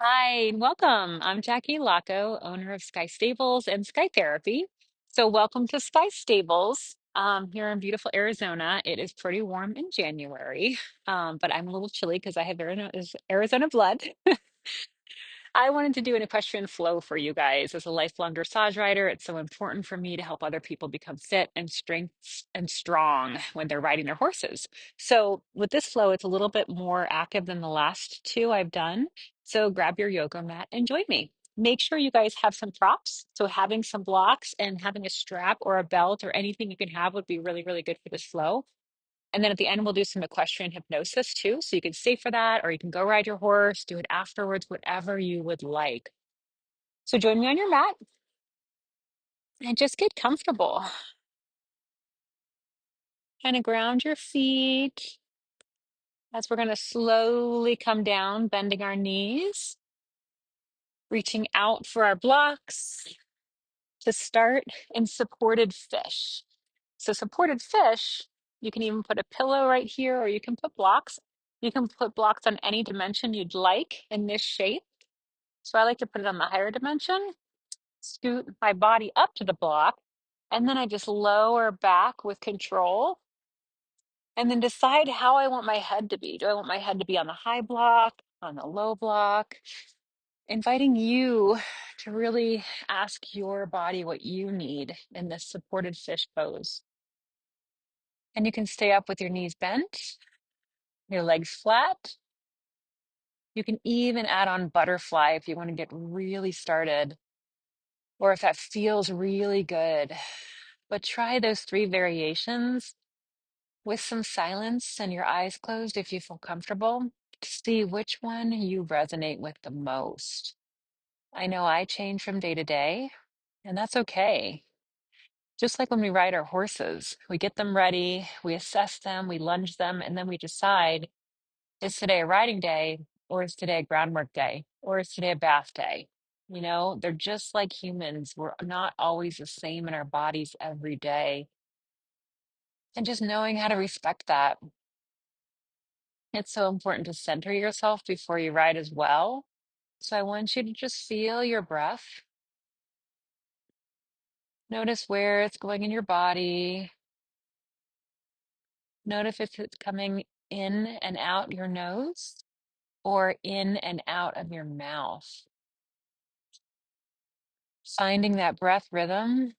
Hi, and welcome. I'm Jackie Laco, owner of Sky Stables and Sky Therapy. So, welcome to Sky Stables here in beautiful Arizona. It is pretty warm in January, but I'm a little chilly because I have Arizona blood. I wanted to do an equestrian flow for you guys. As a lifelong dressage rider, it's so important for me to help other people become fit and strength and strong when they're riding their horses. So with this flow, it's a little bit more active than the last two I've done. So grab your yoga mat and join me. Make sure you guys have some props. So having some blocks and having a strap or a belt or anything you can have would be really, really good for this flow. And then at the end, we'll do some equestrian hypnosis too. So you can stay for that, or you can go ride your horse, do it afterwards, whatever you would like. So join me on your mat and just get comfortable. Kind of ground your feet as we're going to slowly come down, bending our knees, reaching out for our blocks to start in supported fish. So, supported fish, you can even put a pillow right here, or you can put blocks. You can put blocks on any dimension you'd like in this shape. So I like to put it on the higher dimension, scoot my body up to the block, and then I just lower back with control, and then decide how I want my head to be. Do I want my head to be on the high block, on the low block? Inviting you to really ask your body what you need in this supported fish pose. And you can stay up with your knees bent, your legs flat. You can even add on butterfly if you want to get really started, or if that feels really good. But try those three variations with some silence and your eyes closed if you feel comfortable to see which one you resonate with the most. I know I change from day to day, and that's okay. Just like when we ride our horses, we get them ready, we assess them, we lunge them, and then we decide, is today a riding day, or is today a groundwork day, or is today a bath day? They're just like humans. We're not always the same in our bodies every day. And just knowing how to respect that. It's so important to center yourself before you ride as well. So I want you to just feel your breath. Notice where it's going in your body. Notice if it's coming in and out your nose or in and out of your mouth. Finding that breath rhythm,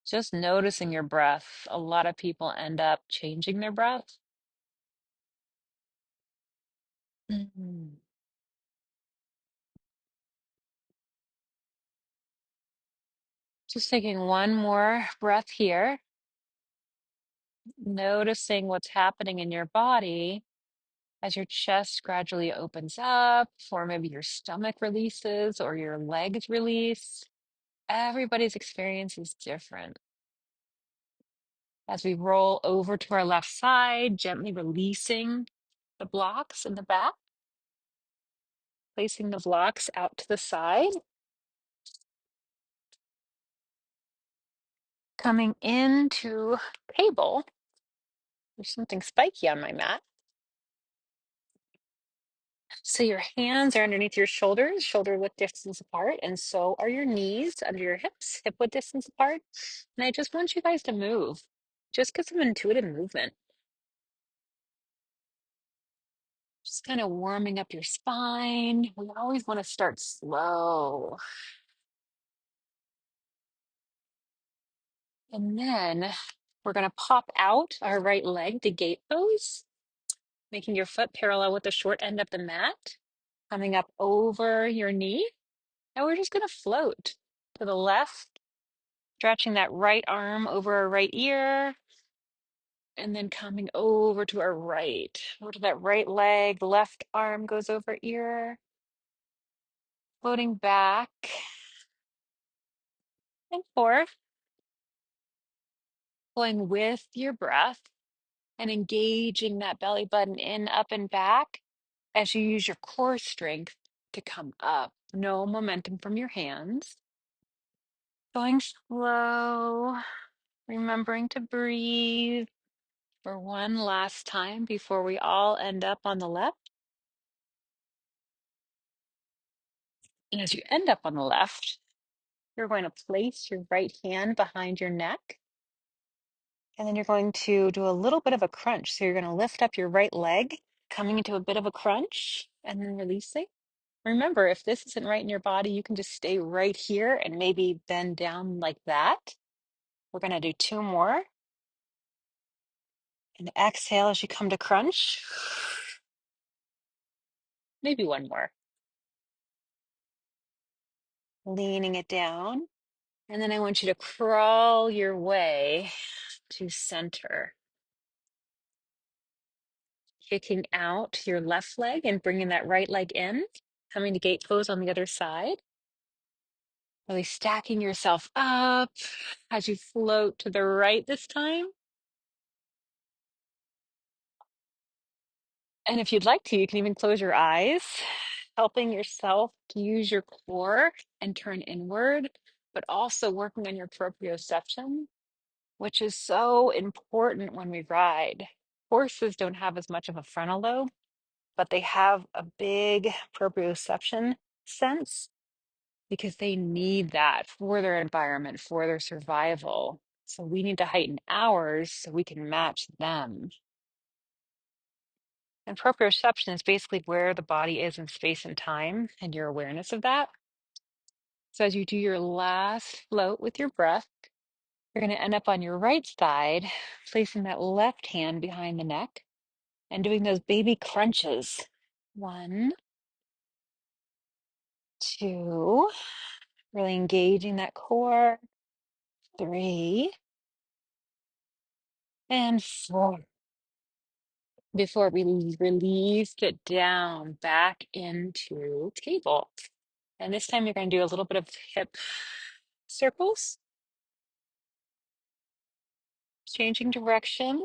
just noticing your breath. A lot of people end up changing their breath. Mhm. Just taking one more breath here, noticing what's happening in your body as your chest gradually opens up, or maybe your stomach releases or your legs release. Everybody's experience is different. As we roll over to our left side, gently releasing the blocks in the back, placing the blocks out to the side, coming into table. There's something spiky on my mat. So your hands are underneath your shoulders, shoulder width distance apart, and so are your knees under your hips, hip width distance apart. And I just want you guys to move. Just get some intuitive movement. Just kind of warming up your spine. We always want to start slow. And then we're going to pop out our right leg to gate pose, making your foot parallel with the short end of the mat, coming up over your knee. And we're just going to float to the left, stretching that right arm over our right ear, and then coming over to our right. Over to that right leg, left arm goes over ear, floating back and forth, pulling with your breath and engaging that belly button in, up, and back as you use your core strength to come up. No momentum from your hands. Going slow, remembering to breathe for one last time before we all end up on the left. And as you end up on the left, you're going to place your right hand behind your neck. And then you're going to do a little bit of a crunch. So you're going to lift up your right leg, coming into a bit of a crunch, and then releasing. Remember, if this isn't right in your body, you can just stay right here and maybe bend down like that. We're going to do two more. And exhale as you come to crunch. Maybe one more. Leaning it down. And then I want you to crawl your way to center. Kicking out your left leg and bringing that right leg in. Coming to gate pose on the other side. Really stacking yourself up as you float to the right this time. And if you'd like to, you can even close your eyes, helping yourself to use your core and turn inward, but also working on your proprioception, which is so important when we ride. Horses don't have as much of a frontal lobe, but they have a big proprioception sense because they need that for their environment, for their survival. So we need to heighten ours so we can match them. And proprioception is basically where the body is in space and time and your awareness of that. So as you do your last float with your breath, you're going to end up on your right side, placing that left hand behind the neck and doing those baby crunches. 1, 2, really engaging that core. 3, and 4. Before we release it down back into table. And this time you're going to do a little bit of hip circles, changing direction,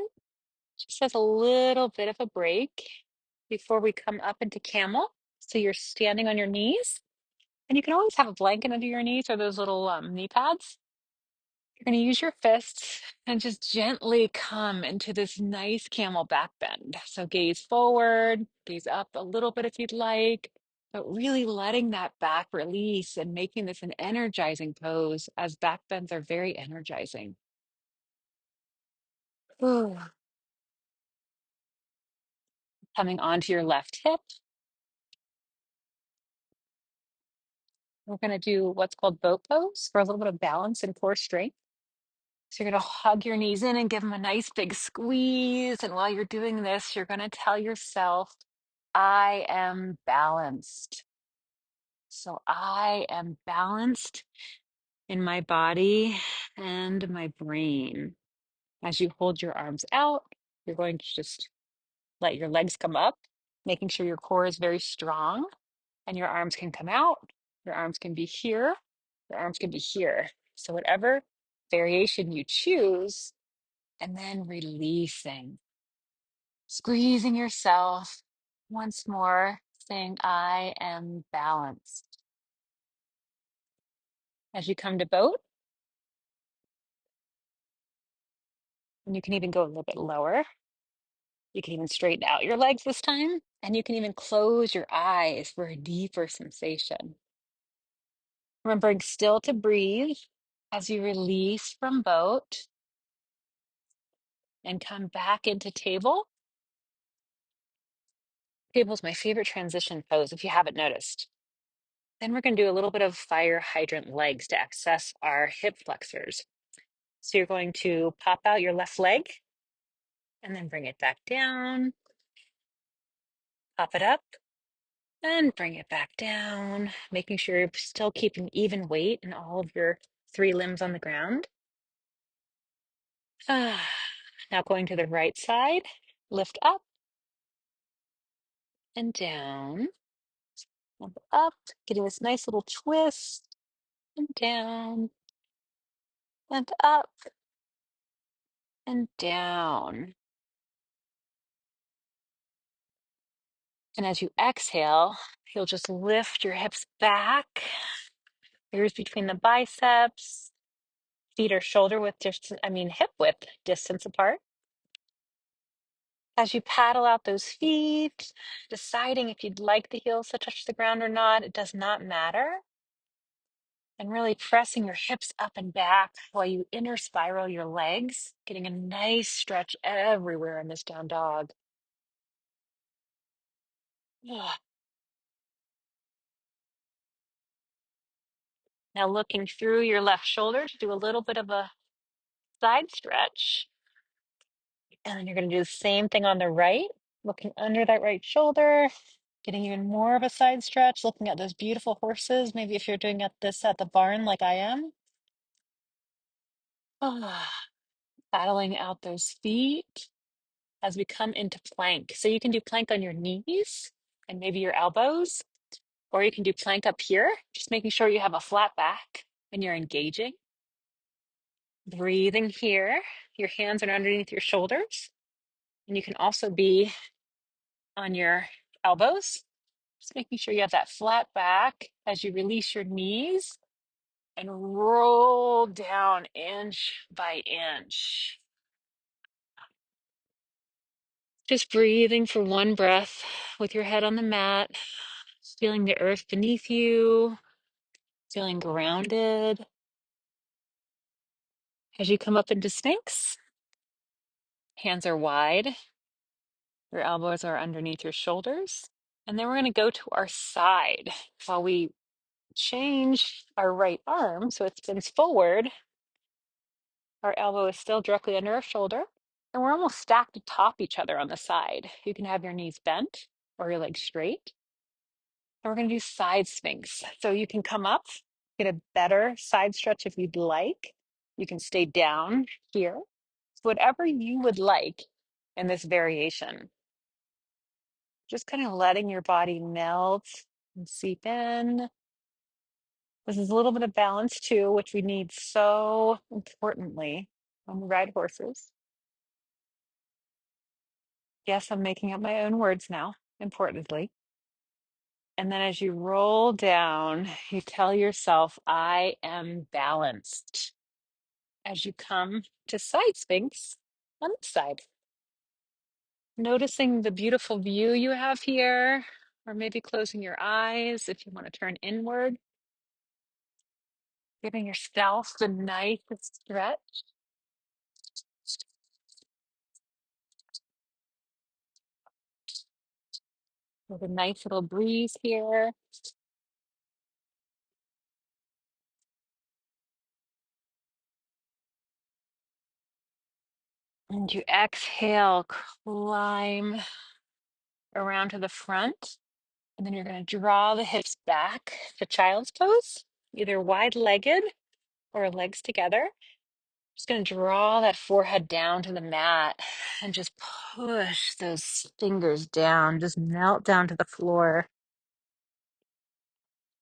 just as a little bit of a break before we come up into camel. So you're standing on your knees, and you can always have a blanket under your knees or those little knee pads. You're going to use your fists and just gently come into this nice camel back bend. So gaze forward, gaze up a little bit if you'd like, but really letting that back release and making this an energizing pose, as back bends are very energizing. Ooh. Coming onto your left hip. We're going to do what's called boat pose for a little bit of balance and core strength. So you're going to hug your knees in and give them a nice big squeeze. And while you're doing this, you're going to tell yourself, I am balanced. So I am balanced in my body and my brain. As you hold your arms out, you're going to just let your legs come up, making sure your core is very strong, and your arms can come out. Your arms can be here. Your arms can be here. So whatever variation you choose, and then releasing, squeezing yourself once more, saying, I am balanced. As you come to boat, and you can even go a little bit lower. You can even straighten out your legs this time, and you can even close your eyes for a deeper sensation. Remembering still to breathe as you release from boat and come back into table. Table is my favorite transition pose if you haven't noticed. Then we're going to do a little bit of fire hydrant legs to access our hip flexors. So you're going to pop out your left leg and then bring it back down, pop it up and bring it back down, making sure you're still keeping even weight in all of your 3 limbs on the ground. Now going to the right side, lift up and down, and up, getting this nice little twist, and down, and up, and down. And as you exhale, you'll just lift your hips back, ears between the biceps, feet are shoulder width distance, hip width distance apart. As you paddle out those feet, deciding if you'd like the heels to touch the ground or not, it does not matter. And really pressing your hips up and back while you inner spiral your legs, getting a nice stretch everywhere in this down dog. Ugh. Now looking through your left shoulder to do a little bit of a side stretch. And then you're going to do the same thing on the right, looking under that right shoulder, getting even more of a side stretch, looking at those beautiful horses. Maybe if you're doing this at the barn like I am. Ah, paddling out those feet as we come into plank. So you can do plank on your knees and maybe your elbows, or you can do plank up here, just making sure you have a flat back and you're engaging. Breathing here. Your hands are underneath your shoulders. And you can also be on your elbows. Just making sure you have that flat back as you release your knees and roll down inch by inch. Just breathing for one breath with your head on the mat, feeling the earth beneath you, feeling grounded. As you come up into Sphinx, hands are wide, your elbows are underneath your shoulders. And then we're going to go to our side while we change our right arm so it spins forward. Our elbow is still directly under our shoulder, and we're almost stacked atop each other on the side. You can have your knees bent or your legs straight. And we're going to do side Sphinx. So you can come up, get a better side stretch if you'd like. You can stay down here. Whatever you would like in this variation. Just kind of letting your body melt and seep in. This is a little bit of balance too, which we need so importantly when we ride horses. Yes, I'm making up my own words now, importantly. And then as you roll down, you tell yourself, I am balanced. As you come to side Sphinx on this side, noticing the beautiful view you have here, or maybe closing your eyes if you want to turn inward, giving yourself the nicest stretch. With a nice little breeze here. And you exhale, climb around to the front. And then you're going to draw the hips back to child's pose, either wide-legged or legs together. Just going to draw that forehead down to the mat and just push those fingers down, just melt down to the floor.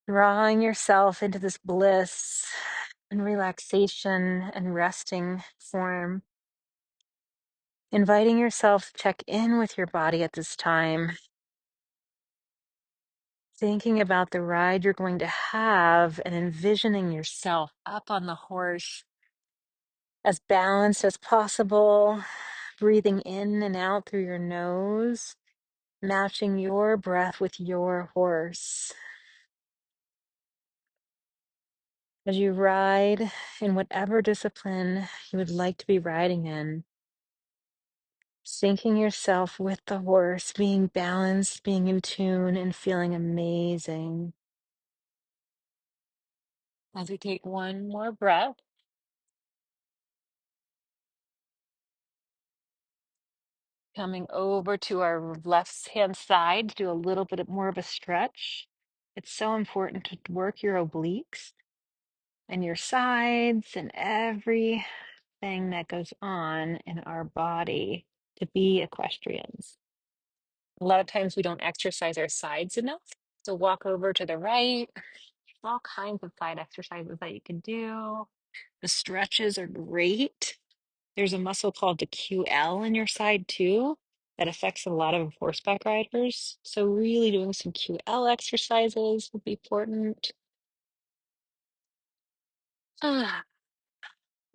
Drawing yourself into this bliss and relaxation and resting form. Inviting yourself to check in with your body at this time. Thinking about the ride you're going to have and envisioning yourself up on the horse as balanced as possible, breathing in and out through your nose, matching your breath with your horse. As you ride in whatever discipline you would like to be riding in, syncing yourself with the horse, being balanced, being in tune, and feeling amazing. As we take one more breath, coming over to our left hand side, do a little bit more of a stretch. It's so important to work your obliques and your sides and everything that goes on in our body to be equestrians. A lot of times we don't exercise our sides enough. So walk over to the right. All kinds of side exercises that you can do. The stretches are great. There's a muscle called the QL in your side too that affects a lot of horseback riders. So really doing some QL exercises would be important. Ah.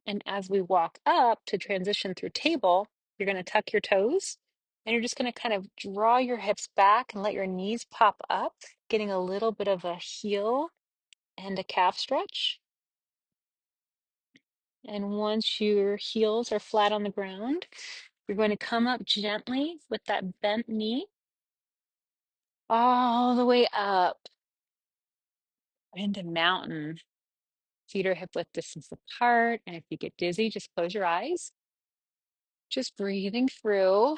And as we walk up to transition through table, you're going to tuck your toes And you're just going to kind of draw your hips back and let your knees pop up, getting a little bit of a heel and a calf stretch. And once your heels are flat on the ground, you're going to come up gently with that bent knee all the way up into mountain. Feet are hip width distance apart. And if you get dizzy, just close your eyes. Just breathing through.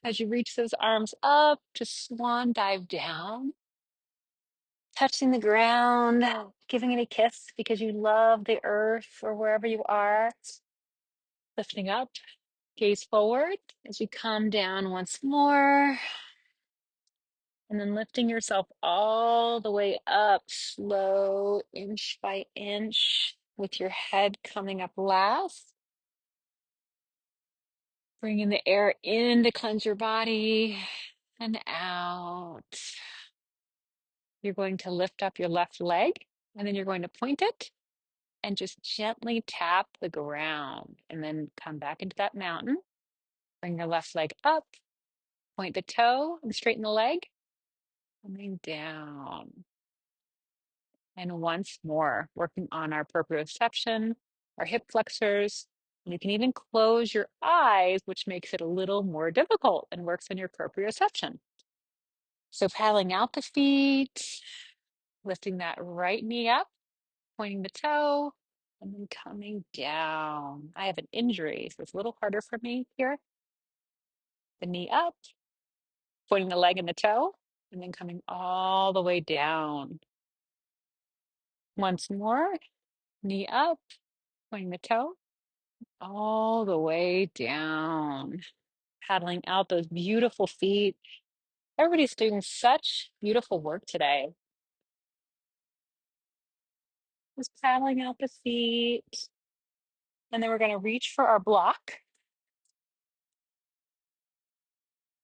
As you reach those arms up, just swan dive down, touching the ground, giving it a kiss because you love the earth or wherever you are. Lifting up, gaze forward as you come down once more. And then lifting yourself all the way up, slow, inch by inch, with your head coming up last. Bringing the air in to cleanse your body and out. You're going to lift up your left leg and then you're going to point it and just gently tap the ground and then come back into that mountain. Bring your left leg up, point the toe and straighten the leg, coming down. And once more, working on our proprioception, our hip flexors. And you can even close your eyes, which makes it a little more difficult and works on your proprioception. So paddling out the feet, lifting that right knee up, pointing the toe, and then coming down. I have an injury, so it's a little harder for me here. The knee up, pointing the leg and the toe, and then coming all the way down. Once more, knee up, pointing the toe, all the way down. Paddling out those beautiful feet. Everybody's doing such beautiful work today. Just paddling out the feet. And then we're going to reach for our block.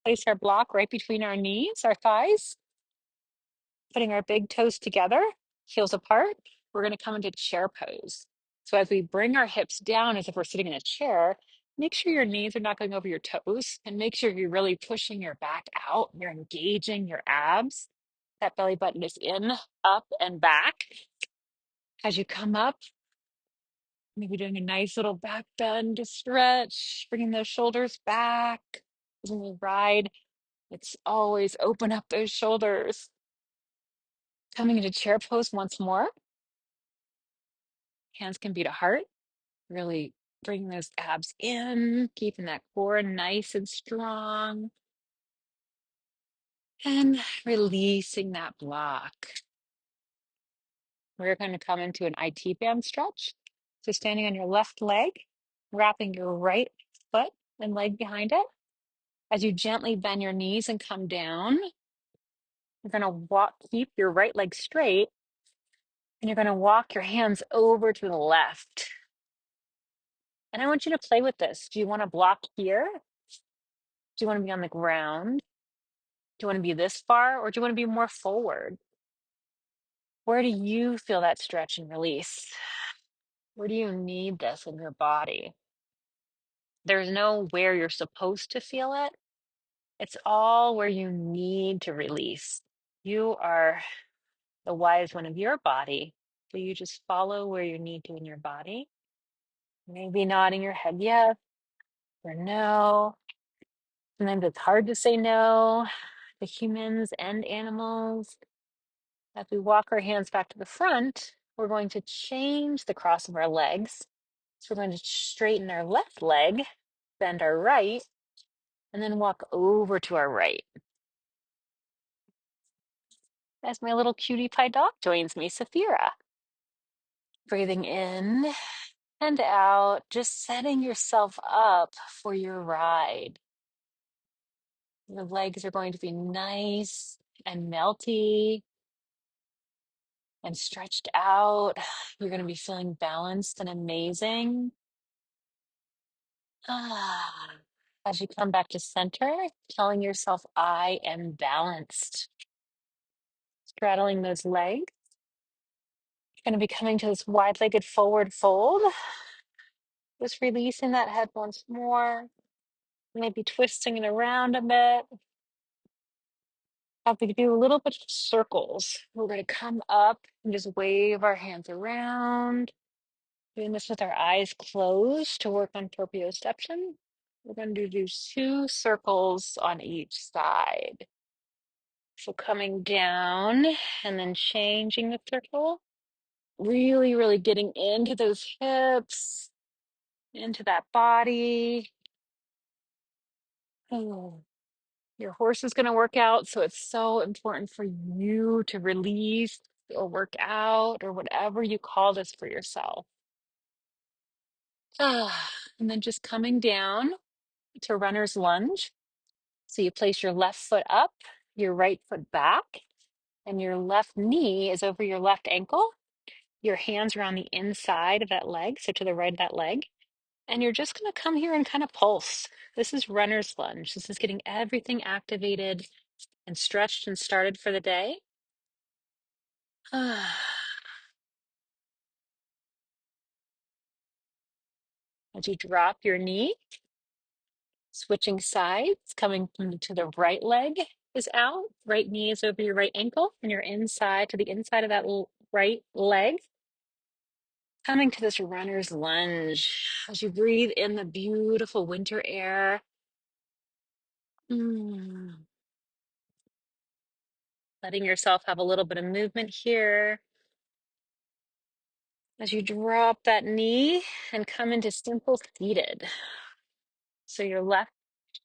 Place our block right between our knees, our thighs. Putting our big toes together, heels apart. We're going to come into chair pose. So as we bring our hips down as if we're sitting in a chair, make sure your knees are not going over your toes and make sure you're really pushing your back out. You're engaging your abs. That belly button is in, up, and back. As you come up, maybe doing a nice little back bend to stretch, bringing those shoulders back. When we ride, it's always open up those shoulders. Coming into chair pose once more. Hands can be to heart. Really bring those abs in, keeping that core nice and strong. And releasing that block. We're going to come into an IT band stretch. So standing on your left leg, wrapping your right foot and leg behind it. As you gently bend your knees and come down, you're going to keep your right leg straight, and you're going to walk your hands over to the left. And I want you to play with this. Do you want to block here? Do you want to be on the ground? Do you want to be this far, or do you want to be more forward? Where do you feel that stretch and release? Where do you need this in your body? There's no where you're supposed to feel it. It's all where you need to release. You are the wise one of your body. So you just follow where you need to in your body. Maybe nodding your head yes or no. Sometimes it's hard to say no to humans and animals. As we walk our hands back to the front, we're going to change the cross of our legs. So we're going to straighten our left leg, bend our right, and then walk over to our right. As my little cutie pie dog joins me, Saphira. Breathing in and out, just setting yourself up for your ride. Your legs are going to be nice and melty and stretched out. You're going to be feeling balanced and amazing. As you come back to center, telling yourself, I am balanced. Straddling those legs. Going to be coming to this wide-legged forward fold. Just releasing that head once more. Maybe twisting it around a bit. Have to do a little bit of circles. We're going to come up and just wave our hands around. Doing this with our eyes closed to work on proprioception. We're going to do 2 circles on each side. So coming down and then changing the circle. Really, really getting into those hips, into that body. Oh, your horse is going to work out, so it's so important for you to release or work out or whatever you call this for yourself. And then just coming down to runner's lunge. So you place your left foot up, your right foot back, and your left knee is over your left ankle. Your hands are on the inside of that leg, so to the right of that leg. And you're just going to come here and kind of pulse. This is runner's lunge. This is getting everything activated and stretched and started for the day. As you drop your knee, switching sides, coming to the right leg is out. Right knee is over your right ankle, and you're inside to the inside of that right leg. Coming to this runner's lunge. As you breathe in the beautiful winter air. Mm. Letting yourself have a little bit of movement here. As you drop that knee and come into simple seated. So your left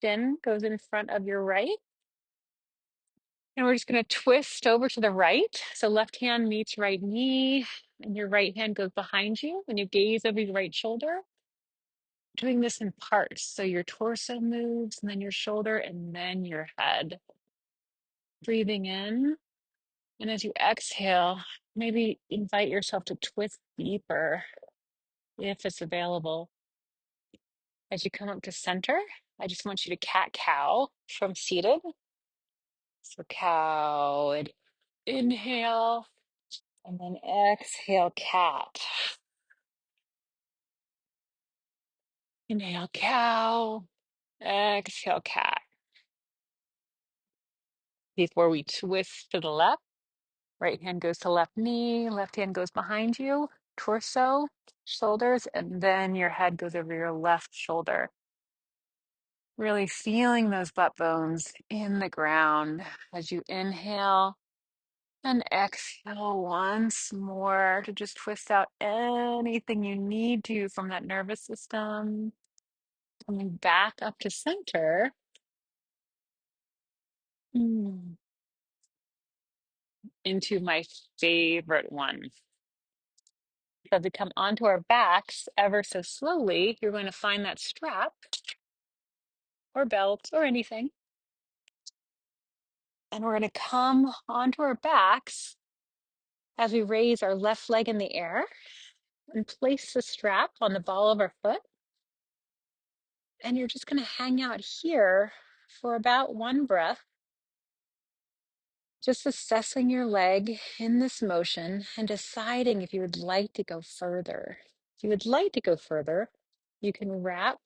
shin goes in front of your right. And we're just going to twist over to the right. So left hand meets right knee, and your right hand goes behind you. And you gaze over your right shoulder. Doing this in parts. So your torso moves, and then your shoulder, and then your head. Breathing in. And as you exhale, maybe invite yourself to twist deeper if it's available. As you come up to center, I just want you to cat-cow from seated. So cow, and inhale, and then exhale, cat. Inhale, cow, exhale, cat. Before we twist to the left, right hand goes to left knee, left hand goes behind you, torso, shoulders, and then your head goes over your left shoulder. Really feeling those butt bones in the ground as you inhale and exhale once more to just twist out anything you need to from that nervous system. Coming back up to center. Mm. Into my favorite one. As we come onto our backs ever so slowly, you're going to find that strap or belt or anything. And we're going to come onto our backs as we raise our left leg in the air and place the strap on the ball of our foot. And you're just going to hang out here for about 1 breath, just assessing your leg in this motion and deciding if you would like to go further. If you would like to go further, you can wrap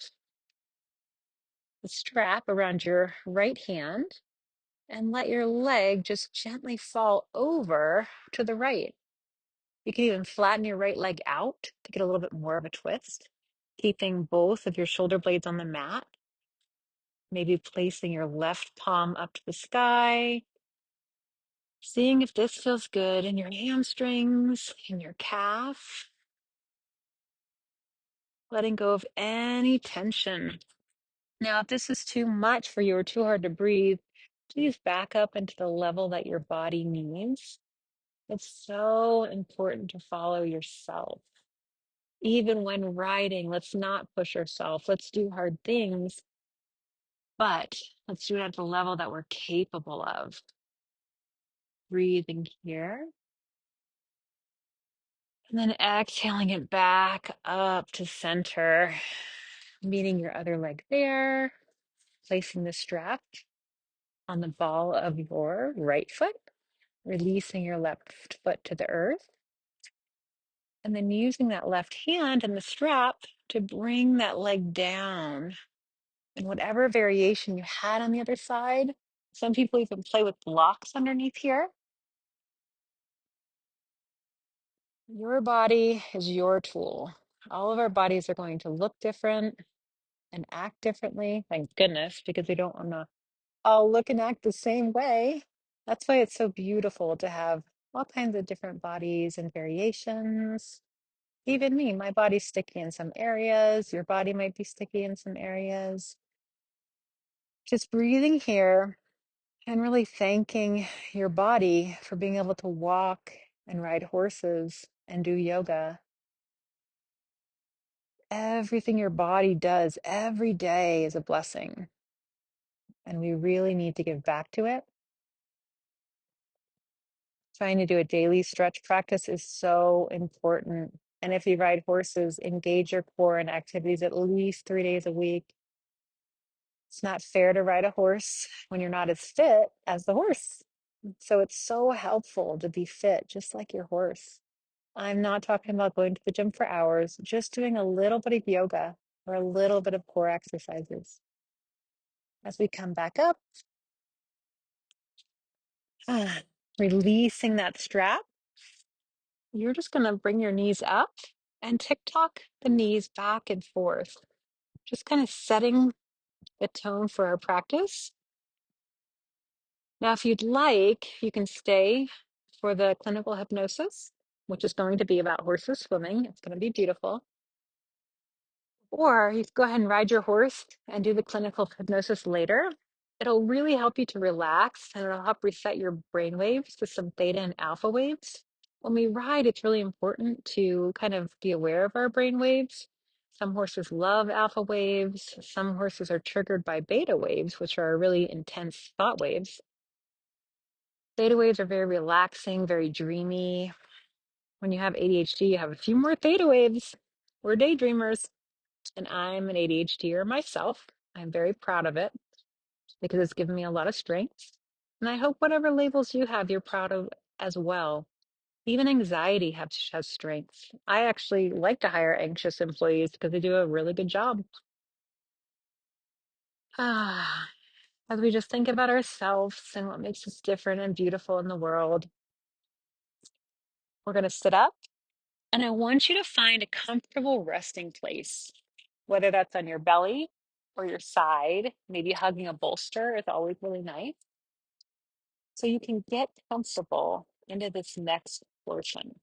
the strap around your right hand and let your leg just gently fall over to the right. You can even flatten your right leg out to get a little bit more of a twist, keeping both of your shoulder blades on the mat. Maybe placing your left palm up to the sky, seeing if this feels good in your hamstrings, in your calf. Letting go of any tension. Now, if this is too much for you or too hard to breathe, please back up into the level that your body needs. It's so important to follow yourself. Even when riding, let's not push ourselves. Let's do hard things, but let's do it at the level that we're capable of. Breathing here. And then exhaling it back up to center, meeting your other leg there, placing the strap on the ball of your right foot, releasing your left foot to the earth, and then using that left hand and the strap to bring that leg down And whatever variation you had on the other side, some people even play with blocks underneath here. Your body is your tool. All of our bodies are going to look different and act differently. Thank goodness, because we don't want to all look and act the same way. That's why it's so beautiful to have all kinds of different bodies and variations. Even me, my body's sticky in some areas. Your body might be sticky in some areas. Just breathing here and really thanking your body for being able to walk and ride horses and do yoga. Everything your body does every day is a blessing, and we really need to give back to it. Trying to do a daily stretch practice is so important. And if you ride horses, engage your core in activities at least 3 days a week. It's not fair to ride a horse when you're not as fit as the horse. So it's so helpful to be fit, just like your horse. I'm not talking about going to the gym for hours, just doing a little bit of yoga or a little bit of core exercises. As we come back up, releasing that strap, you're just going to bring your knees up and tick-tock the knees back and forth, just kind of setting the tone for our practice. Now, if you'd like, you can stay for the clinical hypnosis, which is going to be about horses swimming. It's going to be beautiful. Or you can go ahead and ride your horse and do the clinical hypnosis later. It'll really help you to relax, and it'll help reset your brain waves to some theta and alpha waves. When we ride, it's really important to kind of be aware of our brain waves. Some horses love alpha waves. Some horses are triggered by beta waves, which are really intense thought waves. Theta waves are very relaxing, very dreamy. When you have ADHD, you have a few more theta waves. We're daydreamers, and I'm an ADHDer myself. I'm very proud of it because it's given me a lot of strength. And I hope whatever labels you have, you're proud of as well. Even anxiety has strengths. I actually like to hire anxious employees because they do a really good job. Ah, as we just think about ourselves and what makes us different and beautiful in the world, we're going to sit up, and I want you to find a comfortable resting place, whether that's on your belly or your side. Maybe hugging a bolster is always really nice. So you can get comfortable into this next portion.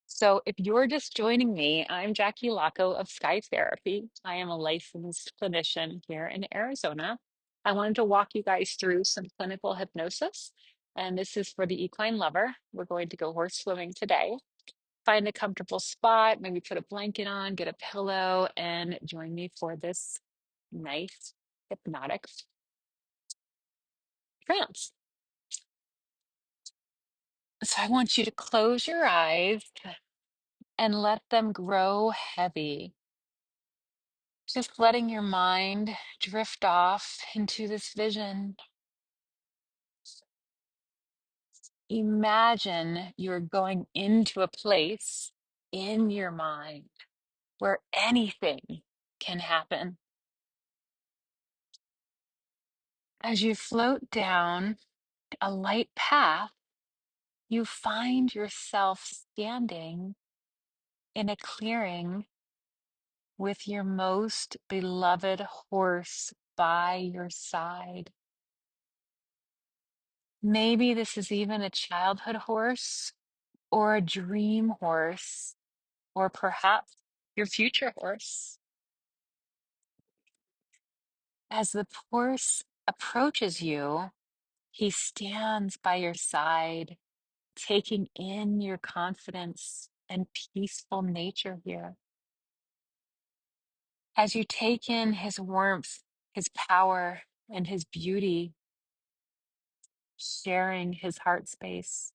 So if you're just joining me, I'm Jackie Laco of Sky Therapy. I am a licensed clinician here in Arizona. I wanted to walk you guys through some clinical hypnosis, and this is for the equine lover. We're going to go horse swimming today. Find a comfortable spot, maybe put a blanket on, get a pillow, and join me for this nice hypnotic trance. So I want you to close your eyes and let them grow heavy. Just letting your mind drift off into this vision. Imagine you're going into a place in your mind where anything can happen. As you float down a light path, you find yourself standing in a clearing with your most beloved horse by your side. Maybe this is even a childhood horse or a dream horse, or perhaps your future horse. As the horse approaches you, he stands by your side, taking in your confidence and peaceful nature here. As you take in his warmth, his power, and his beauty, sharing his heart space.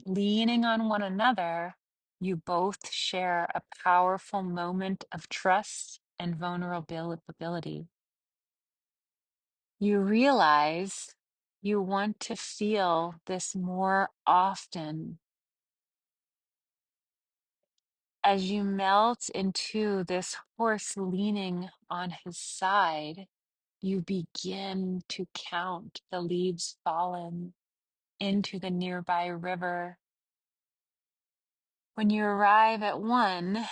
Leaning on one another, you both share a powerful moment of trust and vulnerability. You realize you want to feel this more often As you melt into this horse leaning on his side, you begin to count the leaves fallen into the nearby river. When you arrive at one,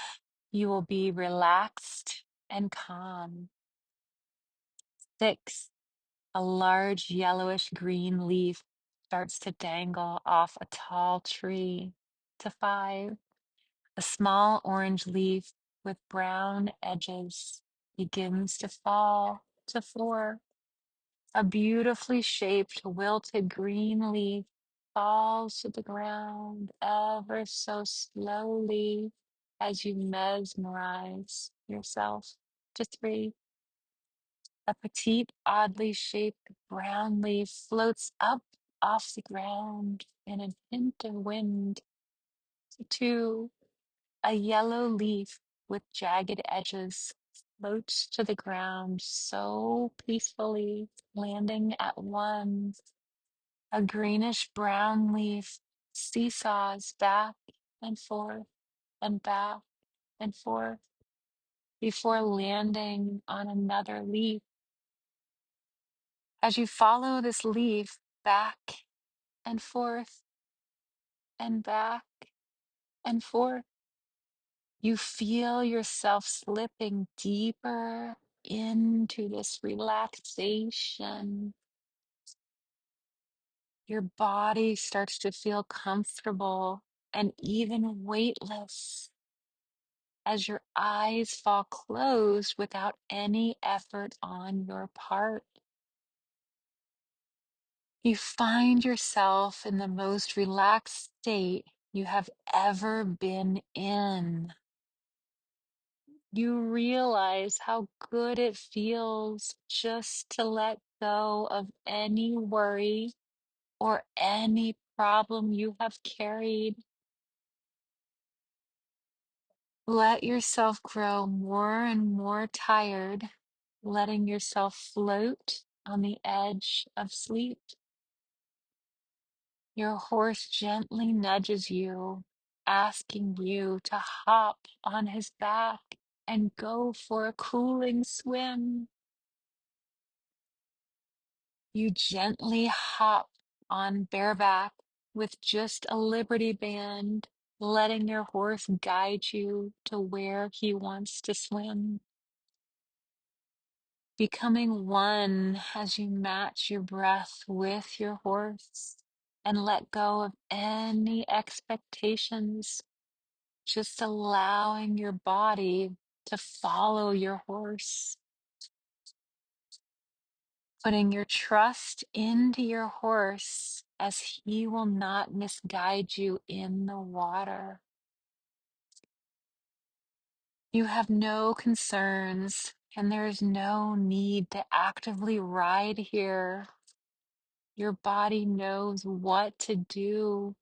you will be relaxed and calm. 6, a large yellowish green leaf starts to dangle off a tall tree. To 5, a small orange leaf with brown edges begins to fall. To 4, a beautifully shaped wilted green leaf falls to the ground ever so slowly as you mesmerize yourself. To 3, a petite, oddly shaped brown leaf floats up off the ground in a hint of wind. To 2, a yellow leaf with jagged edges floats to the ground so peacefully, landing at 1. A greenish brown leaf seesaws back and forth and back and forth before landing on another leaf. As you follow this leaf back and forth and back and forth, you feel yourself slipping deeper into this relaxation. Your body starts to feel comfortable and even weightless as your eyes fall closed without any effort on your part. You find yourself in the most relaxed state you have ever been in. You realize how good it feels just to let go of any worry or any problem you have carried. Let yourself grow more and more tired, letting yourself float on the edge of sleep. Your horse gently nudges you, asking you to hop on his back and go for a cooling swim. You gently hop on bareback with just a Liberty Band, letting your horse guide you to where he wants to swim. Becoming one as you match your breath with your horse and let go of any expectations, just allowing your body to follow your horse. Putting your trust into your horse as he will not misguide you in the water. You have no concerns, and there is no need to actively ride here. Your body knows what to do,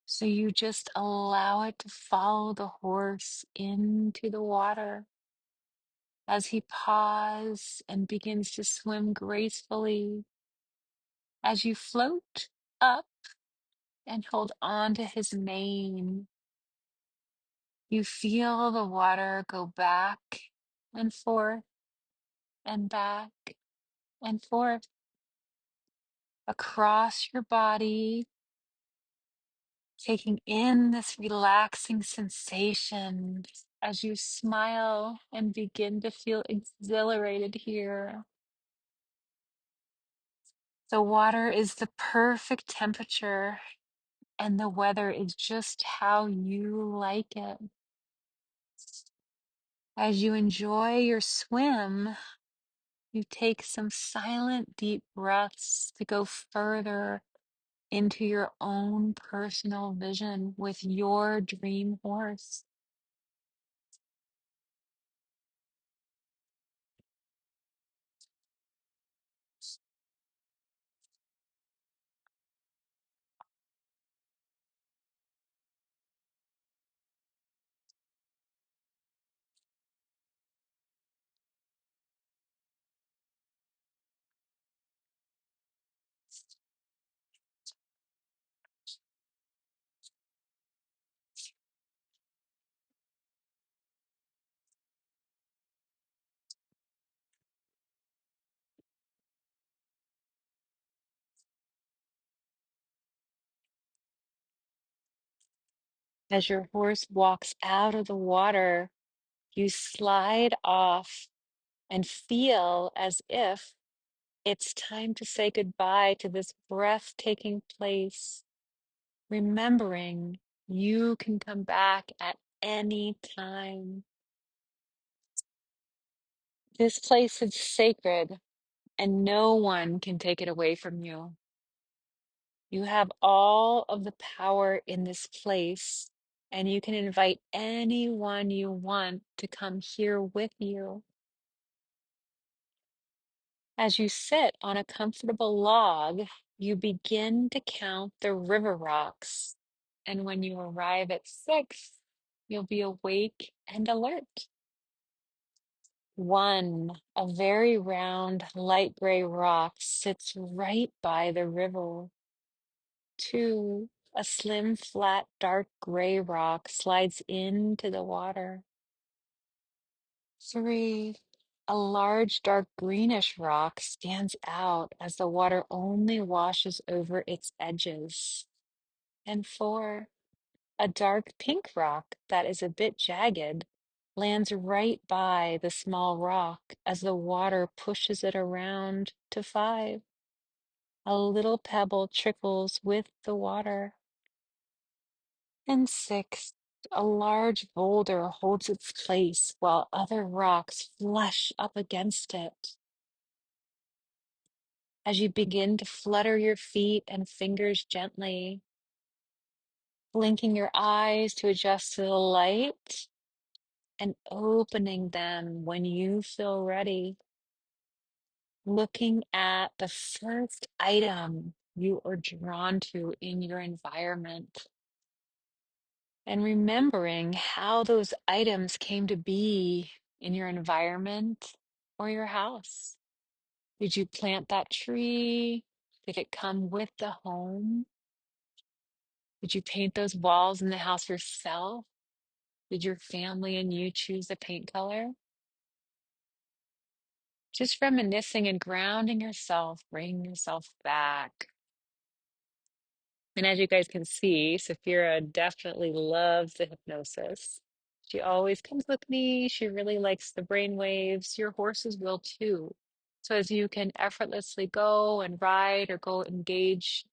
so you just allow it to follow the horse into the water. As he paws and begins to swim gracefully, as you float up and hold on to his mane, you feel the water go back and forth and back and forth across your body, taking in this relaxing sensation as you smile and begin to feel exhilarated here. The water is the perfect temperature, and the weather is just how you like it. As you enjoy your swim, you take some silent, deep breaths to go further into your own personal vision with your dream horse. As your horse walks out of the water, you slide off and feel as if it's time to say goodbye to this breathtaking place, remembering you can come back at any time. This place is sacred and no one can take it away from you. You have all of the power in this place, and you can invite anyone you want to come here with you. As you sit on a comfortable log, you begin to count the river rocks. And when you arrive at 6, you'll be awake and alert. 1, a very round, light gray rock sits right by the river. 2, a slim, flat, dark gray rock slides into the water. 3, a large, dark greenish rock stands out as the water only washes over its edges. And 4, a dark pink rock that is a bit jagged lands right by the small rock as the water pushes it around to 5. A little pebble trickles with the water. And 6, a large boulder holds its place while other rocks flush up against it. As you begin to flutter your feet and fingers gently, blinking your eyes to adjust to the light, and opening them when you feel ready, looking at the first item you are drawn to in your environment. And remembering how those items came to be in your environment or your house. Did you plant that tree? Did it come with the home? Did you paint those walls in the house yourself? Did your family and you choose the paint color? Just reminiscing and grounding yourself, bringing yourself back. And as you guys can see, Saphira definitely loves the hypnosis. She always comes with me. She really likes the brain waves. Your horses will too. So as you can effortlessly go and ride or go engage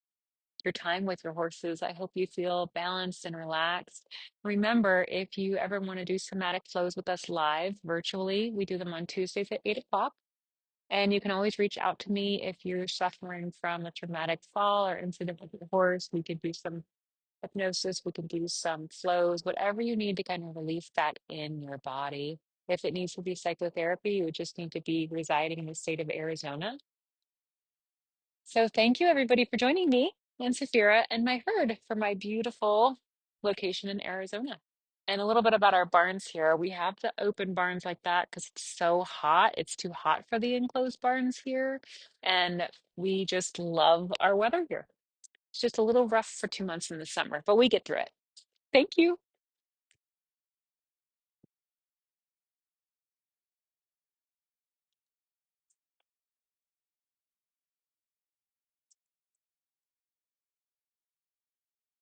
your time with your horses, I hope you feel balanced and relaxed. Remember, if you ever want to do somatic flows with us live virtually, we do them on Tuesdays at 8 o'clock. And you can always reach out to me if you're suffering from a traumatic fall or incident with your horse. We could do some hypnosis, we can do some flows, whatever you need to kind of release that in your body. If it needs to be psychotherapy, you would just need to be residing in the state of Arizona. So thank you everybody for joining me and Safira and my herd for my beautiful location in Arizona. And a little bit about our barns here. We have the open barns like that because it's so hot. It's too hot for the enclosed barns here. And we just love our weather here. It's just a little rough for 2 months in the summer, but we get through it. Thank you.